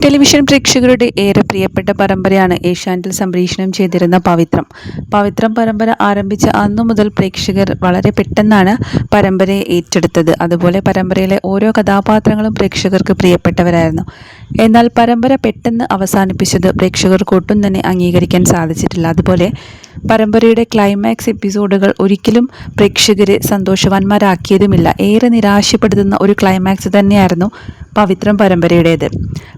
Television പ്രേക്ഷകരുടെ ഏറെ പ്രിയപ്പെട്ട പരമ്പരയാണ് ഏഷ്യാനെറ്റിൽ സംപ്രേഷണം ചെയ്തിരുന്ന പവിത്രം. പവിത്രം പരമ്പര ആരംഭിച്ച അന്നു മുതൽ പ്രേക്ഷകർ വളരെ പെട്ടെന്നാണ് പരമ്പരയെ ഏറ്റെടുത്തത്. അതുപോലെ പരമ്പരയിലെ ഓരോ കഥാപാത്രങ്ങളും പ്രേക്ഷകർക്ക് പ്രിയപ്പെട്ടവരായിരുന്നു. എന്നാൽ പരമ്പര പെട്ടെന്ന് അവസാനിപ്പിച്ചത് പ്രേക്ഷകർക്ക് ഒട്ടും തന്നെ അംഗീകരിക്കാൻ സാധിച്ചിട്ടില്ല. അതുപോലെ പരമ്പരയുടെ ക്ലൈമാക്സ് എപ്പിസോഡുകൾ ഒരിക്കലും പ്രേക്ഷകരെ സന്തോഷവാന്മാരാക്കിയതുമില്ല. ഏറെ നിരാശപ്പെടുത്തുന്ന ഒരു ക്ലൈമാക്സ് തന്നെയായിരുന്നു പവിത്രം പരമ്പരയുടേത്.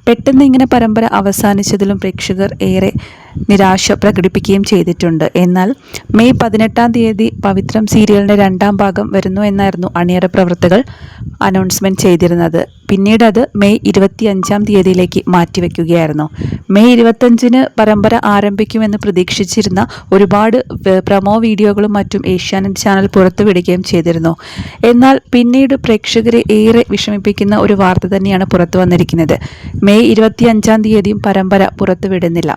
പെട്ടെന്ന് ഇങ്ങനെ പരമ്പര അവസാനിച്ചതിലും പ്രേക്ഷകർ ഏറെ നിരാശ പ്രകടിപ്പിക്കുകയും ചെയ്തിട്ടുണ്ട്. എന്നാൽ മെയ് 18-ാം തീയതി പവിത്രം സീരിയലിൻ്റെ 2ാം ഭാഗം വരുന്നു എന്നായിരുന്നു അണിയറ പ്രവർത്തകർ അനൗൺസ്മെൻറ്റ് ചെയ്തിരുന്നത്. പിന്നീട് അത് മെയ് 25-ാം തീയതിയിലേക്ക് മാറ്റിവെക്കുകയായിരുന്നു. മെയ് 25-ന് പരമ്പര ആരംഭിക്കുമെന്ന് പ്രതീക്ഷിച്ചിരുന്ന ഒരുപാട് പ്രൊമോ വീഡിയോകളും മറ്റും ഏഷ്യാനെറ്റ് ചാനൽ പുറത്തുവിടുകയും ചെയ്തിരുന്നു. എന്നാൽ പിന്നീട് പ്രേക്ഷകരെ ഏറെ വിഷമിപ്പിക്കുന്ന ഒരു വാർത്ത തന്നെയാണ് പുറത്തു വന്നിരിക്കുന്നത്. മെയ് 25-ാം തീയതിയും പരമ്പര പുറത്തുവിടുന്നില്ല.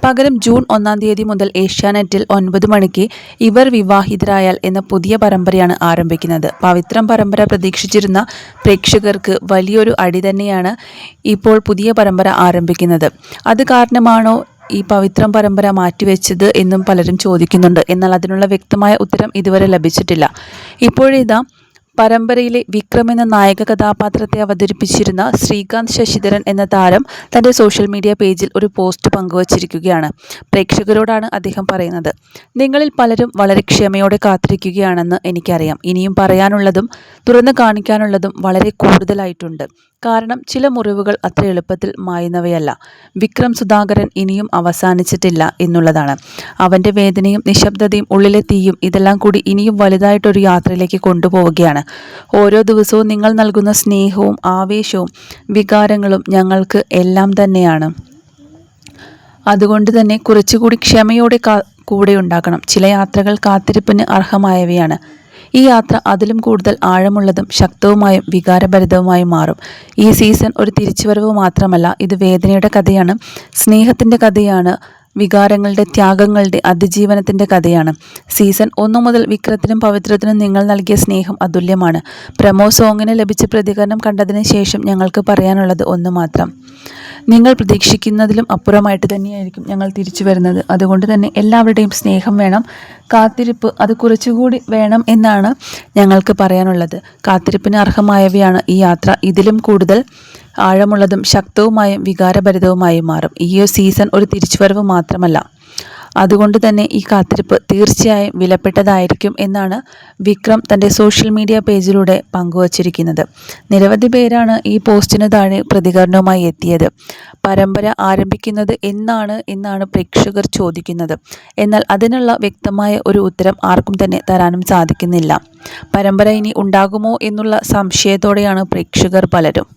പകരം ജൂൺ 1-ാം തീയതി മുതൽ ഏഷ്യാനെറ്റിൽ 9 മണിക്ക് ഇവർ വിവാഹിതരായാൽ എന്ന പുതിയ പരമ്പരയാണ് ആരംഭിക്കുന്നത്. പവിത്രം പരമ്പര പ്രതീക്ഷിച്ചിരുന്ന പ്രേക്ഷകർക്ക് വലിയൊരു അടി തന്നെയാണ് ഇപ്പോൾ പുതിയ പരമ്പര ആരംഭിക്കുന്നത്. അത് കാരണമാണോ ഈ പവിത്രം പരമ്പര മാറ്റിവെച്ചത് എന്നും പലരും ചോദിക്കുന്നുണ്ട്. എന്നാൽ അതിനുള്ള വ്യക്തമായ ഉത്തരം ഇതുവരെ ലഭിച്ചിട്ടില്ല. ഇപ്പോഴിതാ പരമ്പരയിലെ വിക്രം എന്ന നായക കഥാപാത്രത്തെ അവതരിപ്പിച്ചിരുന്ന ശ്രീകാന്ത് ശശിധരൻ എന്ന താരം തൻ്റെ സോഷ്യൽ മീഡിയ പേജിൽ ഒരു പോസ്റ്റ് പങ്കുവച്ചിരിക്കുകയാണ്. പ്രേക്ഷകരോടാണ് അദ്ദേഹം പറയുന്നത്: നിങ്ങളിൽ പലരും വളരെ ക്ഷമയോടെ കാത്തിരിക്കുകയാണെന്ന് എനിക്കറിയാം. ഇനിയും പറയാനുള്ളതും തുറന്നു കാണിക്കാനുള്ളതും വളരെ കൂടുതലായിട്ടുണ്ട്. കാരണം ചില മുറിവുകൾ അത്ര എളുപ്പത്തിൽ മായുന്നവയല്ല. വിക്രം സുധാകരൻ ഇനിയും അവസാനിച്ചിട്ടില്ല എന്നുള്ളതാണ്. അവൻ്റെ വേദനയും നിശബ്ദതയും ഉള്ളിലെ തീയും ഇതെല്ലാം കൂടി ഇനിയും വലുതായിട്ടൊരു യാത്രയിലേക്ക് കൊണ്ടുപോവുകയാണ്. ഓരോ ദിവസവും നിങ്ങൾ നൽകുന്ന സ്നേഹവും ആവേശവും വികാരങ്ങളും ഞങ്ങൾക്ക് എല്ലാം തന്നെയാണ്. അതുകൊണ്ട് തന്നെ കുറച്ചുകൂടി ക്ഷമയോടെ കൂടെ ഉണ്ടാകണം. ചില യാത്രകൾ കാത്തിരിപ്പിന് അർഹമായവയാണ്. ഈ യാത്ര അതിലും കൂടുതൽ ആഴമുള്ളതും ശക്തവുമായും വികാരഭരിതവുമായും മാറും. ഈ സീസൺ ഒരു തിരിച്ചുവരവ് മാത്രമല്ല, ഇത് വേദനയുടെ കഥയാണ്, സ്നേഹത്തിൻ്റെ കഥയാണ്, വികാരങ്ങളുടെ ത്യാഗങ്ങളുടെ അതിജീവനത്തിൻ്റെ കഥയാണ്. സീസൺ 1 മുതൽ വിക്രത്തിനും പവിത്രത്തിനും നിങ്ങൾ നൽകിയ സ്നേഹം അതുല്യമാണ്. പ്രമോ സോങ്ങിന് ലഭിച്ച പ്രതികരണം കണ്ടതിന് ശേഷം ഞങ്ങൾക്ക് പറയാനുള്ളത് ഒന്ന് മാത്രം: നിങ്ങൾ പ്രതീക്ഷിക്കുന്നതിലും അപ്പുറമായിട്ട് തന്നെയായിരിക്കും ഞങ്ങൾ തിരിച്ചു വരുന്നത്. അതുകൊണ്ട് തന്നെ എല്ലാവരുടെയും സ്നേഹം വേണം, കാത്തിരിപ്പ് അത് കുറച്ചുകൂടി വേണം എന്നാണ് ഞങ്ങൾക്ക് പറയാനുള്ളത്. കാത്തിരിപ്പിന് അർഹമായവയാണ് ഈ യാത്ര. ഇതിലും കൂടുതൽ ആഴമുള്ളതും ശക്തവുമായും വികാരഭരിതവുമായും മാറും. ഈ സീസൺ ഒരു തിരിച്ചുവരവ് മാത്രമല്ല. അതുകൊണ്ട് തന്നെ ഈ കാത്തിരിപ്പ് തീർച്ചയായും വിലപ്പെട്ടതായിരിക്കും എന്നാണ് വിക്രം തൻ്റെ സോഷ്യൽ മീഡിയ പേജിലൂടെ പങ്കുവച്ചിരിക്കുന്നത്. നിരവധി പേരാണ് ഈ പോസ്റ്റിന് താഴെ പ്രതികരണവുമായി എത്തിയത്. പരമ്പര ആരംഭിക്കുന്നത് എന്നാണ് പ്രേക്ഷകർ ചോദിക്കുന്നത്. എന്നാൽ അതിനുള്ള വ്യക്തമായ ഒരു ഉത്തരം ആർക്കും തന്നെ തരാനും സാധിക്കുന്നില്ല. പരമ്പര ഇനി ഉണ്ടാകുമോ എന്നുള്ള സംശയത്തോടെയാണ് പ്രേക്ഷകർ പലരും.